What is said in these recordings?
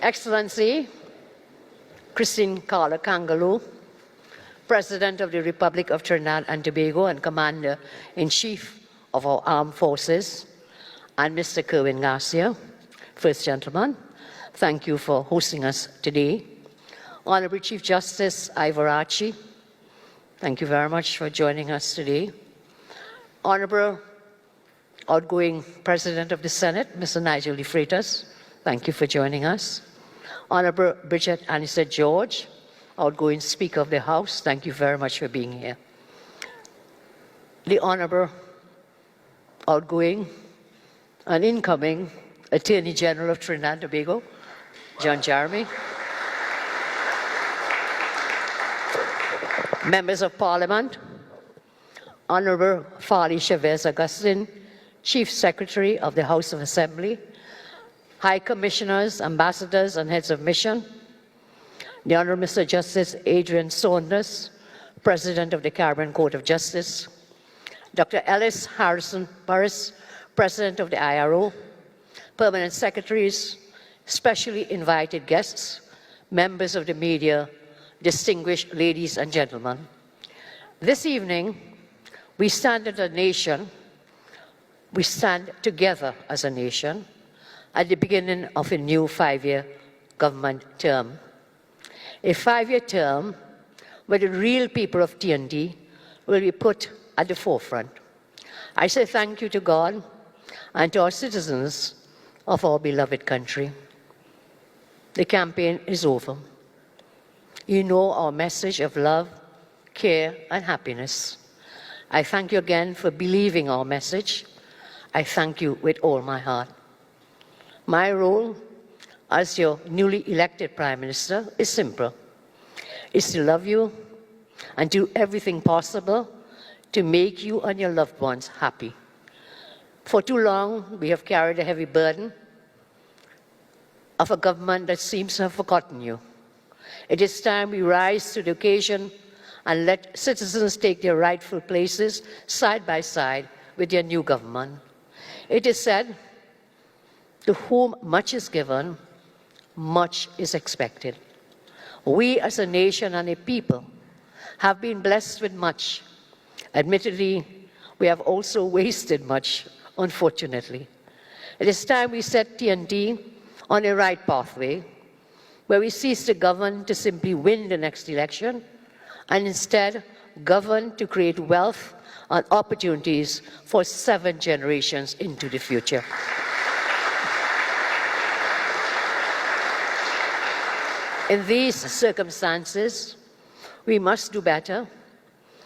Excellency Christine Carla Kangaloo, President of the Republic of Trinidad and Tobago and Commander-in-Chief of our Armed Forces, and Mr. Kerwin Garcia, First Gentleman, thank you for hosting us today. Honourable Chief Justice Ivarachi, thank you very much for joining us today. Honourable outgoing President of the Senate, Mr. Nigel De Freitas, thank you for joining us. Honourable Bridget Anisette George, outgoing Speaker of the House, thank you very much for being here. The Honourable outgoing and incoming Attorney General of Trinidad and Tobago, John Jeremy. Members of Parliament, Honourable Farley Chavez Augustine, Chief Secretary of the House of Assembly, High Commissioners, Ambassadors and Heads of Mission, the Honourable Mr. Justice Adrian Saunders, President of the Caribbean Court of Justice, Dr. Ellis Harrison Burris, President of the IRO, Permanent Secretaries, specially invited guests, members of the media, distinguished ladies and gentlemen. This evening, we stand as a nation, we stand together as a nation at the beginning of a new 5-year government term. A 5-year term where the real people of TNT will be put at the forefront. I say thank you to God and to our citizens of our beloved country. The campaign is over. You know our message of love, care, and happiness. I thank you again for believing our message. I thank you with all my heart. My role as your newly elected Prime Minister is simple. It's to love you and do everything possible to make you and your loved ones happy. For too long, we have carried a heavy burden of a government that seems to have forgotten you. It is time we rise to the occasion and let citizens take their rightful places side by side with their new government. It is said, to whom much is given, much is expected. We as a nation and a people have been blessed with much. Admittedly, we have also wasted much, unfortunately. It is time we set TNT on a right pathway, where we cease to govern to simply win the next election, and instead govern to create wealth and opportunities for 7 generations into the future. In these circumstances, we must do better.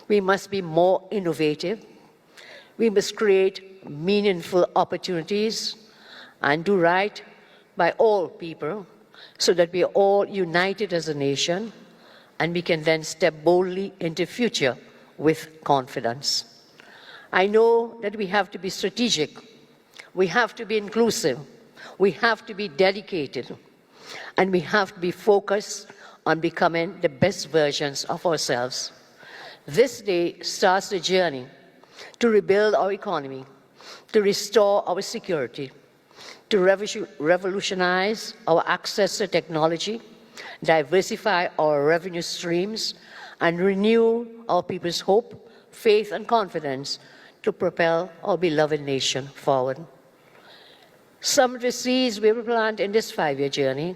We must be more innovative. We must create meaningful opportunities and do right by all people so that we are all united as a nation and we can then step boldly into the future with confidence. I know that we have to be strategic. We have to be inclusive. We have to be dedicated. And we have to be focused on becoming the best versions of ourselves. This day starts the journey to rebuild our economy, to restore our security, to revolutionize our access to technology, diversify our revenue streams, and renew our people's hope, faith, and confidence to propel our beloved nation forward. Some of the seeds we will plant in this 5-year journey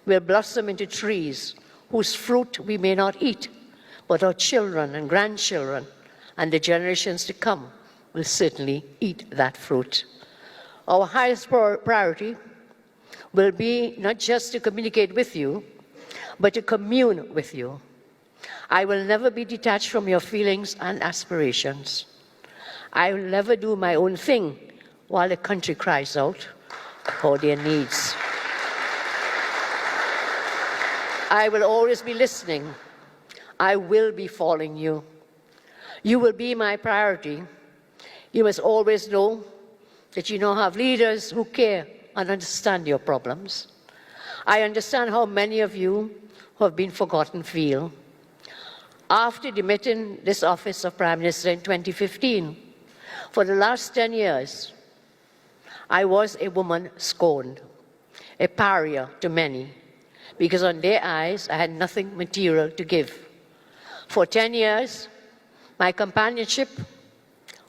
will blossom into trees whose fruit we may not eat, but our children and grandchildren and the generations to come will certainly eat that fruit. Our highest priority will be not just to communicate with you, but to commune with you. I will never be detached from your feelings and aspirations. I will never do my own thing while the country cries out for their needs. I will always be listening. I will be following you. You will be my priority. You must always know that you now have leaders who care and understand your problems. I understand how many of you who have been forgotten feel. After demitting this office of Prime Minister in 2015, for the last 10 years, I was a woman scorned, a pariah to many, because on their eyes I had nothing material to give. For 10 years, my companionship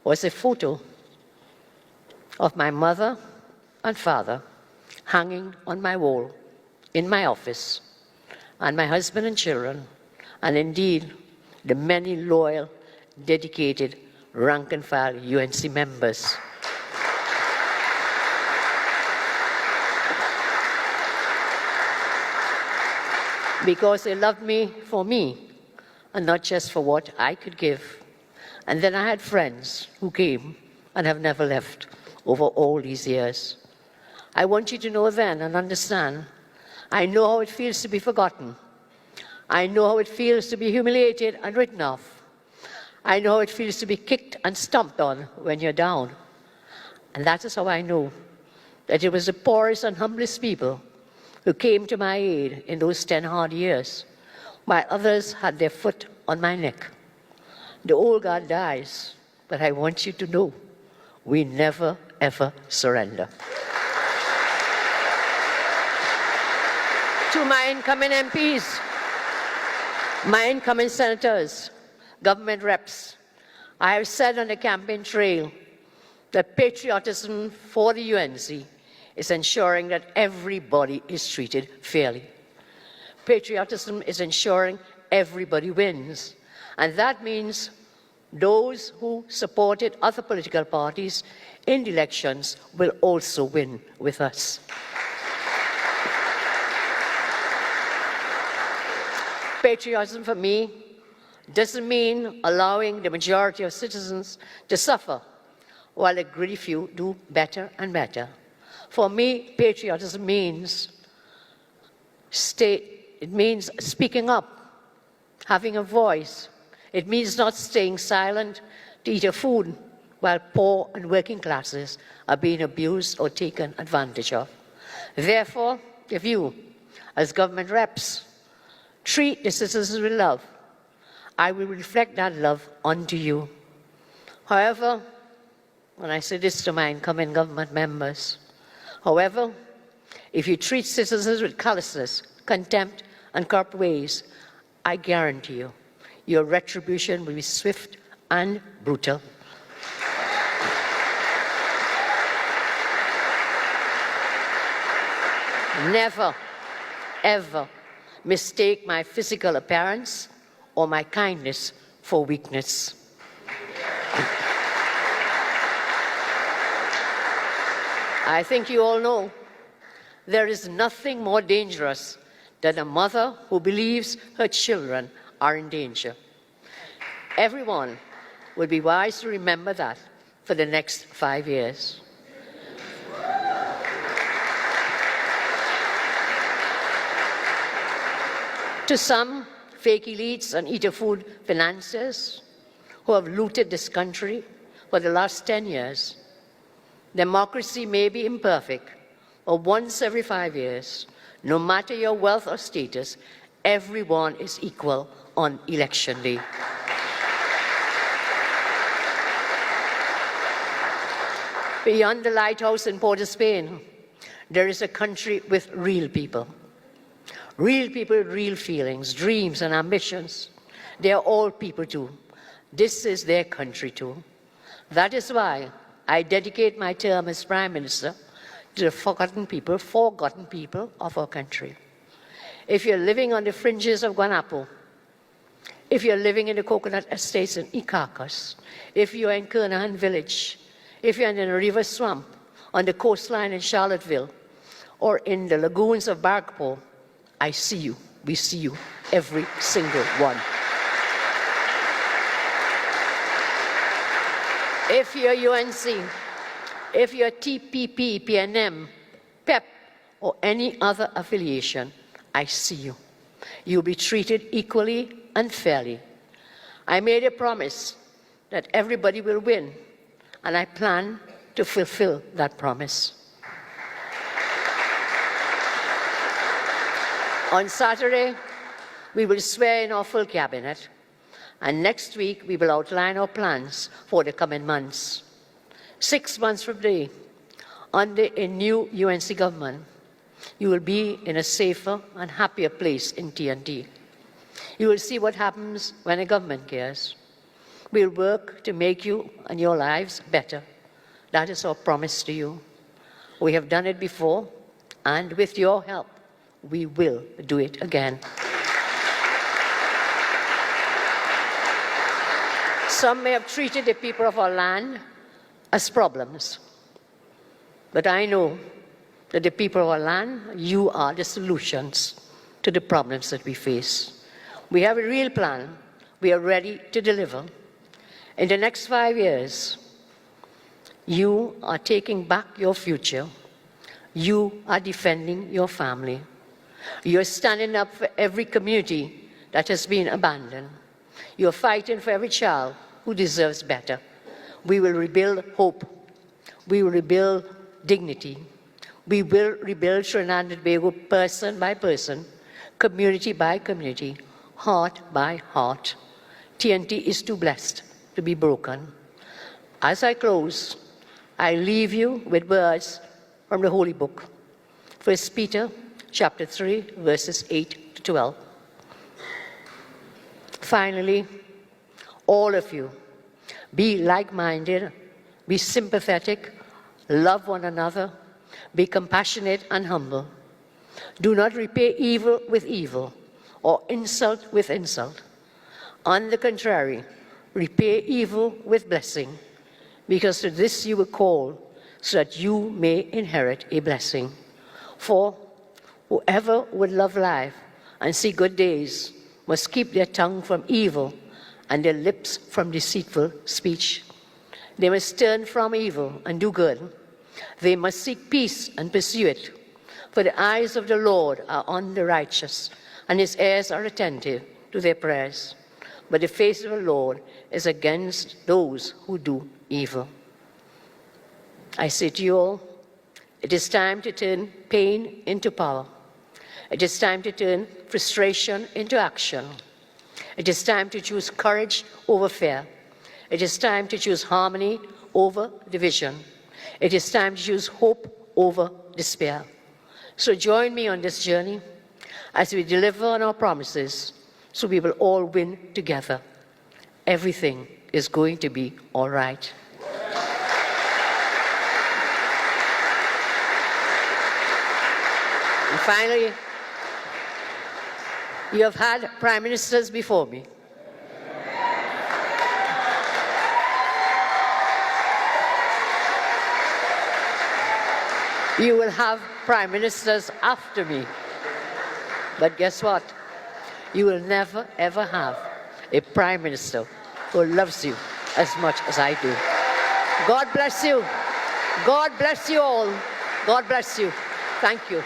was a photo of my mother and father hanging on my wall in my office, and my husband and children, and indeed the many loyal, dedicated, rank-and-file UNC members. Because they loved me for me, and not just for what I could give. And then I had friends who came and have never left over all these years. I want you to know then and understand, I know how it feels to be forgotten. I know how it feels to be humiliated and written off. I know how it feels to be kicked and stomped on when you're down. And that is how I know that it was the poorest and humblest people who came to my aid in those 10 hard years, while others had their foot on my neck. The old guard dies, but I want you to know, we never, ever surrender. To my incoming MPs, my incoming senators, government reps, I have said on the campaign trail that patriotism for the UNC is ensuring that everybody is treated fairly. Patriotism is ensuring everybody wins. And that means those who supported other political parties in the elections will also win with us. Patriotism for me doesn't mean allowing the majority of citizens to suffer while a greedy few do better and better. For me, patriotism means it means speaking up, having a voice. It means not staying silent to eat a food while poor and working classes are being abused or taken advantage of. Therefore, if you, as government reps, treat the citizens with love, I will reflect that love onto you. However, when I say this to my incoming government members, however, if you treat citizens with callousness, contempt, and corrupt ways, I guarantee you, your retribution will be swift and brutal. Never, ever mistake my physical appearance or my kindness for weakness. I think you all know there is nothing more dangerous than a mother who believes her children are in danger. Everyone would be wise to remember that for the next 5 years. To some fake elites and eater food financiers who have looted this country for the last 10 years, democracy may be imperfect, but once every 5 years, no matter your wealth or status, everyone is equal on election day. Beyond the lighthouse in Port of Spain, there is a country with real people. Real people with real feelings, dreams, and ambitions. They are all people too. This is their country too. That is why I dedicate my term as Prime Minister to the forgotten people of our country. If you're living on the fringes of Guanapo, if you're living in the coconut estates in Icacos, if you're in Kernahan Village, if you're in the river swamp, on the coastline in Charlotteville, or in the lagoons of Barrackpore, I see you, we see you, every single one. If you're UNC, if you're TPP, PNM, PEP, or any other affiliation, I see you. You'll be treated equally and fairly. I made a promise that everybody will win, and I plan to fulfill that promise. On Saturday, we will swear in our full cabinet, and next week we will outline our plans for the coming months. 6 months from today, under a new UNC government, You will be in a safer and happier place in TNT. You will see what happens when a government cares. We'll work to make you and your lives better. That is our promise to you. We have done it before, and with your help, we will do it again. Some may have treated the people of our land as problems, but I know that the people of our land, you are the solutions to the problems that we face. We have a real plan. We are ready to deliver. In the next 5 years, you are taking back your future. You are defending your family. You are standing up for every community that has been abandoned. You are fighting for every child who deserves better. We will rebuild hope. We will rebuild dignity. We will rebuild Trinidad and Tobago person by person, community by community, heart by heart. TNT is too blessed to be broken. As I close, I leave you with words from the Holy Book. 1 Peter chapter 3, verses 8 to 12. Finally, all of you, be like-minded, be sympathetic, love one another, be compassionate and humble. Do not repay evil with evil or insult with insult. On the contrary, repay evil with blessing, because to this you were called, so that you may inherit a blessing. For whoever would love life and see good days must keep their tongue from evil and their lips from deceitful speech. They must turn from evil and do good. They must seek peace and pursue it. For the eyes of the Lord are on the righteous, and his ears are attentive to their prayers. But the face of the Lord is against those who do evil. I say to you all, it is time to turn pain into power. It is time to turn frustration into action. It is time to choose courage over fear. It is time to choose harmony over division. It is time to choose hope over despair. So join me on this journey as we deliver on our promises, so we will all win together. Everything is going to be all right. And finally, you have had prime ministers before me. You will have prime ministers after me. But guess what? You will never, ever have a prime minister who loves you as much as I do. God bless you. God bless you all. God bless you. Thank you.